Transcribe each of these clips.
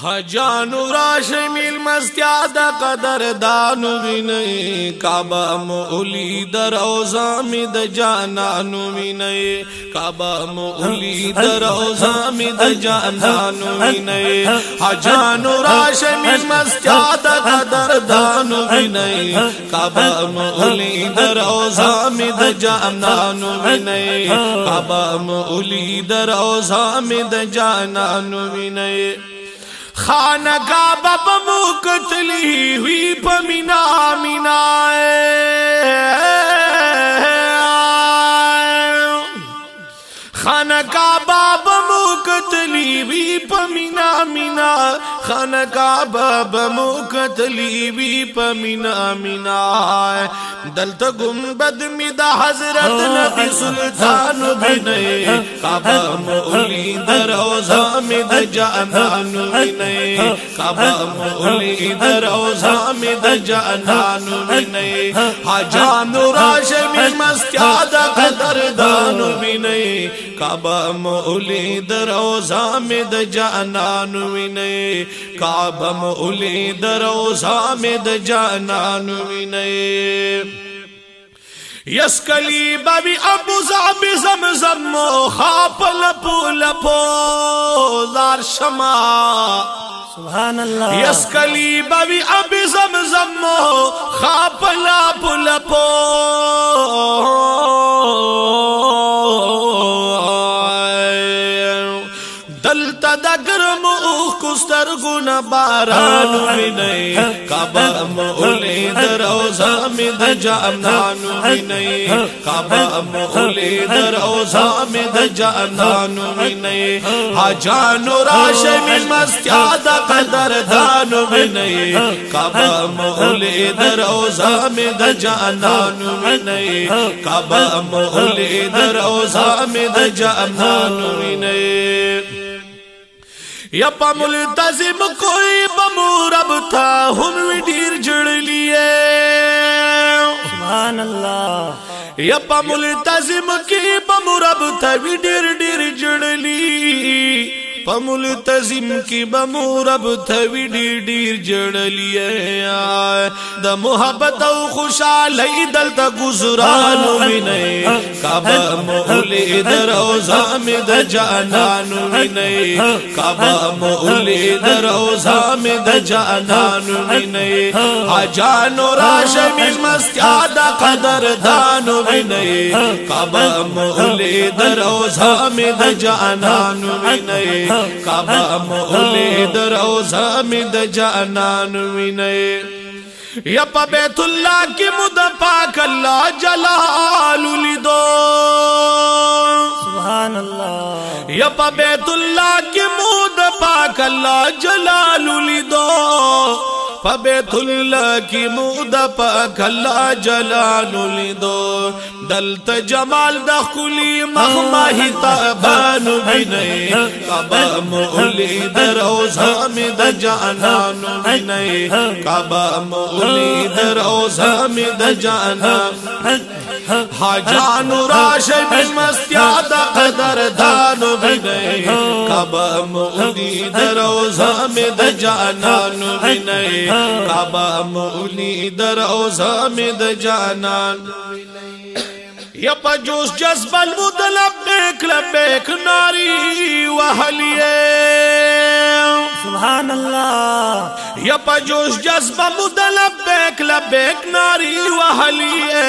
حجانو راشی میل مستیا دا قدر دانو بینئی کعبہ مولی در اوزامی دا جانانو بینئی کعبہ مولی در اوزامی دا جانانو بینئی حجانو راشی میل مستیا دا قدر دانو بینئی کعبہ مولی در اوزامی دا جانانو بینئی کعبہ مولی در اوزامی دا جانانو بینئی خانقاہ بابا موکتلی ہوئی پمینا مینا خانقاہ بابا موکتلی ہوئی پمینا مینا خانقاہ بابا موکتلی ہوئی پمینا مینا دلتا گنبد می دا حضرت نبی سلطان بینئی کعبہ مولی در اوزا می دا جانان بینئی کعبہ مولی در اوزا می دا جانان بینئی حجانو راشمی مستیا دا قدردان بینئی کعبہ مولی در اوزا می دا جانان بینئی کعبہ مولی در اوزا می دا جانان بینئی یسکلی بابی ابو زعبی زمزم خواب لپو لپو دار شما سبحان اللہ یسکلی بابی ابی زمزم خواب لپو لپو دلتا دا گرم کستر گنا بارانو بینئی کعبہ مولی در اوزا می دا جانانو بینئی کعبہ مولی در اوزا می دا جانانو بینئی حجانو راشمی مستیا دا قدردانو بینئی کعبہ مولی در اوزا می دا جانانو بینئی کعبہ مولی در اوزا می دا جانانو بینئی یا پا ملتزم کوئی بمورب تھا ہم وی ڈیر جڑ لیے سبحان اللہ یا پا ملتزم کی بمورب تھا وی ڈیر ڈیر جڑ لی پا ملتزم کی بمورب تھا وی ڈیر ڈیر جڑ لیے دا محبت و خوشالی دلتا گزرانو بینئی کعبہ مولی در اوزا می دا جانانو بینئی کعبہ مولی در اوزا می دا جانانو بینئی حجانو راشمی مستیا دا قدردانو بینئی کعبہ مولی در اوزا می دا جانانو بینئی کعبہ مولی در اوزا می دا جانانو بینئی یا پا بیت اللہ کی مد پاک اللہ جلال لیدو سبحان اللہ یا پا بیت اللہ کی مد پاک اللہ جلال لیدو پا بیت اللہ کی مد پاک اللہ جلال لیدو دلت جمال دخلی مخمہی تابانو بینئی کعبہ مولی در اوزا می دا جانانو بینئی کعبہ مولی در اوزا می دا جانانو حجانو راشمی مستیا دا قدردانو بینئی کعبہ مولی در اوزا می دا جانانو بینئی کعبہ مولی در اوزا می دا جانانو یا پا جوش جذب المد لبیک لبیک ناری وحلیے سبحان اللہ یا پا جوش جذب المد لبیک لبیک ناری وحلیے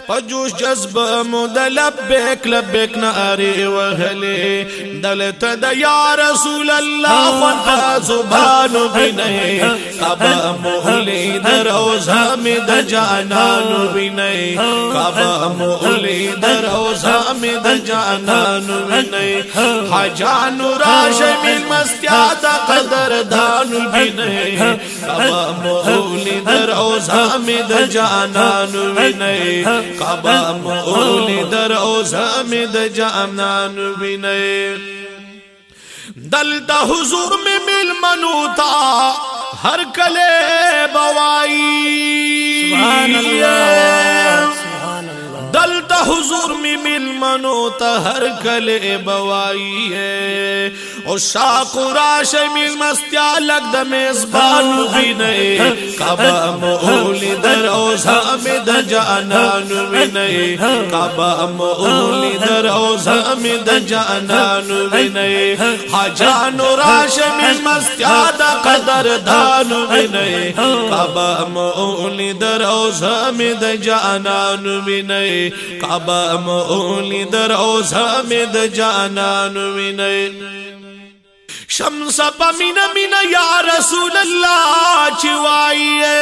پجوش جذب مد لبیک لبیک ناری وحلی دلتا دا یا رسول اللہ خونتا زبانو بینئی کعبہ مولی در اوزا می دا جانانو بینئی کعبہ مولی در اوزا می دا جانانو بینئی حجانو راشمی مستیا دا قدردانو بینئی کعبہ مولی در اوزا می دا جانانو بینئی کعبہ مولی در اوزا می دا جانانو بینئی دلتا حضور میں مل منوتا ہر کلے بوائی سبحان اللہ سبحان اللہ دلتا حضور می مل منو تا ہر کلے بوائی ہے او شاق راش مل مستیا لگ دا میزبانو بھی نئے کعبہ مولی در اوزام دا جانانو بھی نئے کعبہ مولی در اوزام دا جانانو بھی نئے حاجانو راش مل مستیا دا قدر دانو بھی نئے کعبہ مولی در اوزام دا جانانو بھی نئے کعبہ مولی در اوزام دا جانانو بھی نئے شمس پا مینا مینا یا رسول اللہ چوائیے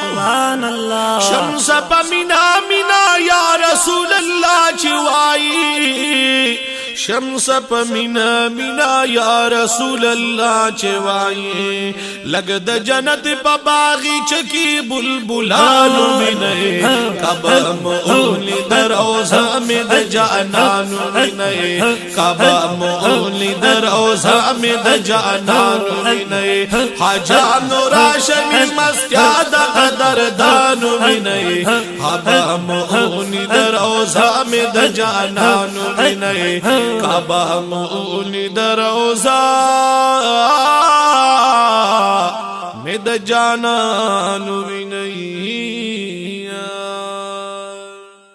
سبحان اللہ شمس پا مینا مینا یا رسول اللہ چوائیے شمس پا مینا مینا یا رسول اللہ چوائیے لگ دا جنت پا باغی چکی بلبلانو بنائے کعبہ مولی در اوزام دا جانانو بنائے کعبہ مولی در اوزام دا جانانو بنائے حاجانو راشمی مستیاد قدر دانو بنائے کعبہ مولی در اوزام دا جانانو بنائے کعبہ مولی در اوزام میں دا جانانو بھی نہیں